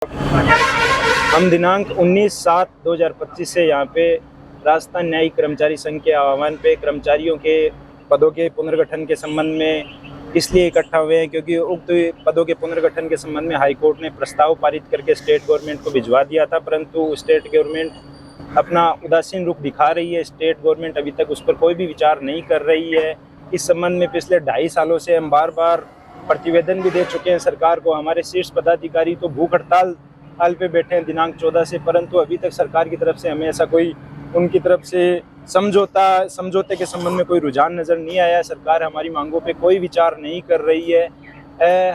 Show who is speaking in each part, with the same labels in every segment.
Speaker 1: हम दिनांक 19/7/2025 से यहाँ पे राजस्थान न्यायिक कर्मचारी संघ के आह्वान पे कर्मचारियों के पदों के पुनर्गठन के संबंध में इसलिए इकट्ठा हुए हैं क्योंकि उक्त पदों के पुनर्गठन के संबंध में हाईकोर्ट ने प्रस्ताव पारित करके स्टेट गवर्नमेंट को भिजवा दिया था, परंतु स्टेट गवर्नमेंट अपना उदासीन रुख दिखा रही है। स्टेट गवर्नमेंट अभी तक उस पर कोई भी विचार नहीं कर रही है। इस संबंध में पिछले 2.5 सालों से हम बार बार प्रतिवेदन भी दे चुके हैं सरकार को। हमारे शीर्ष पदाधिकारी तो भूख हड़ताल पे बैठे हैं दिनांक 14 से, परंतु अभी तक सरकार की तरफ से हमें ऐसा कोई उनकी तरफ से समझौते के संबंध में कोई रुझान नज़र नहीं आया। सरकार हमारी मांगों पे कोई विचार नहीं कर रही है।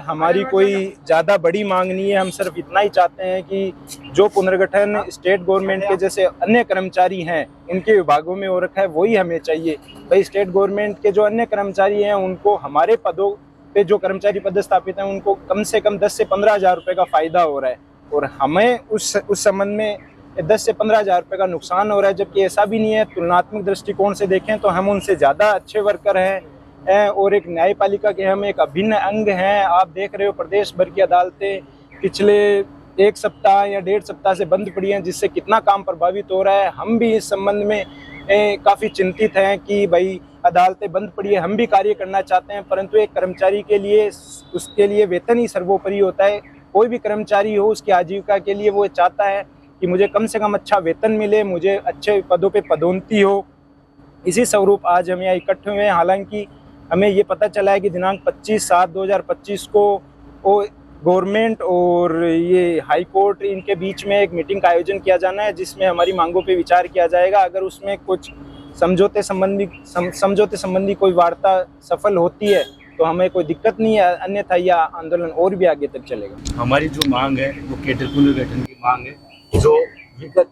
Speaker 1: हमारी कोई ज़्यादा बड़ी मांग नहीं है। हम सिर्फ इतना ही चाहते हैं कि जो पुनर्गठन स्टेट गवर्नमेंट के जैसे अन्य कर्मचारी हैं उनके विभागों में हो रखा है वही हमें चाहिए। भाई स्टेट गवर्नमेंट के जो अन्य कर्मचारी हैं उनको हमारे पदों पे जो कर्मचारी पदस्थापित हैं उनको कम से कम 10 से 15 हज़ार रुपये का फ़ायदा हो रहा है और हमें उस संबंध में 10 से 15 हज़ार रुपये का नुकसान हो रहा है, जबकि ऐसा भी नहीं है। तुलनात्मक दृष्टिकोण से देखें तो हम उनसे ज़्यादा अच्छे वर्कर हैं और एक न्यायपालिका के हम एक अभिन्न अंग हैं। आप देख रहे हो प्रदेश भर की अदालतें पिछले 1 सप्ताह या 1.5 सप्ताह से बंद पड़ी हैं, जिससे कितना काम प्रभावित हो रहा है। हम भी इस संबंध में काफ़ी चिंतित हैं कि भाई अदालतें बंद पड़ी है, हम भी कार्य करना चाहते हैं, परंतु एक कर्मचारी के लिए उसके लिए वेतन ही सर्वोपरि होता है। कोई भी कर्मचारी हो उसकी आजीविका के लिए वो चाहता है कि मुझे कम से कम अच्छा वेतन मिले, मुझे अच्छे पदों पे पदोन्नति हो। इसी स्वरूप आज हम यहाँ इकट्ठे हुए हैं। हालांकि हमें ये पता चला है कि दिनांक 25/7/2025 को गवर्नमेंट और ये हाई कोर्ट इनके बीच में एक मीटिंग का आयोजन किया जाना है, जिसमें हमारी मांगों पे विचार किया जाएगा। अगर उसमें कुछ समझौते संबंधी कोई वार्ता सफल होती है तो हमें कोई दिक्कत नहीं है, अन्यथा यह आंदोलन और भी आगे तक चलेगा।
Speaker 2: हमारी जो मांग है वो कैडर पुनर्गठन की मांग है, जो विगत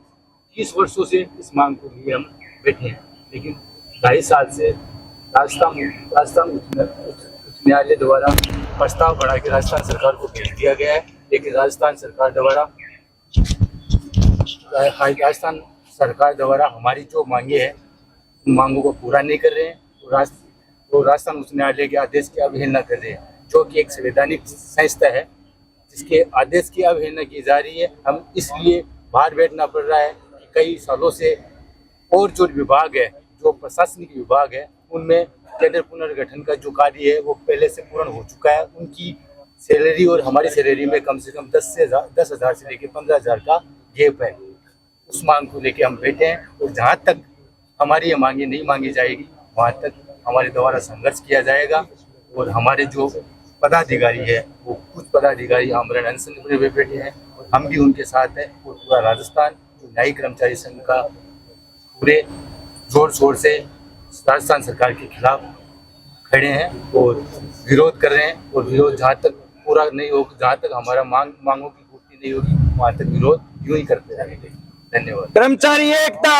Speaker 2: 30 वर्षों से इस मांग को लिए हम बैठे हैं, लेकिन 2.5 साल से राजस्थान उच्च न्यायालय द्वारा प्रस्ताव बढ़ा के राजस्थान सरकार को भेज दिया गया है, लेकिन राजस्थान सरकार द्वारा हमारी जो मांगे हैं उन मांगों को पूरा नहीं कर रहे हैं और राजस्थान उच्च न्यायालय के आदेश की अवहेलना कर रहे हैं, जो कि एक संवैधानिक संस्था है जिसके आदेश की अवहेलना की जा रही है। हम इसलिए बाहर बैठना पड़ रहा है कि कई सालों से और जो विभाग है, जो प्रशासनिक विभाग है, उनमें कैडर पुनर्गठन का जो कार्य है वो पहले से पूर्ण हो चुका है। उनकी सैलरी और हमारी सैलरी में कम से कम 10 हज़ार से लेकर 15 हज़ार का गैप है। उस मांग को लेकर हम बैठे हैं और जहाँ तक हमारी ये मांगे नहीं मांगी जाएगी वहाँ तक हमारे द्वारा संघर्ष किया जाएगा। और हमारे जो पदाधिकारी है वो कुछ पदाधिकारी आमरण अनशन में बैठे हैं और हम भी उनके साथ हैं और पूरा राजस्थान जो न्यायिक कर्मचारी संघ का पूरे जोर शोर से राजस्थान सरकार के खिलाफ खड़े हैं और विरोध कर रहे हैं। और विरोध जहाँ तक पूरा नहीं होगा, जहाँ तक हमारा मांगों की पूर्ति नहीं होगी, वहाँ तक विरोध यूं ही करते रहेंगे। धन्यवाद।
Speaker 1: कर्मचारी एकता।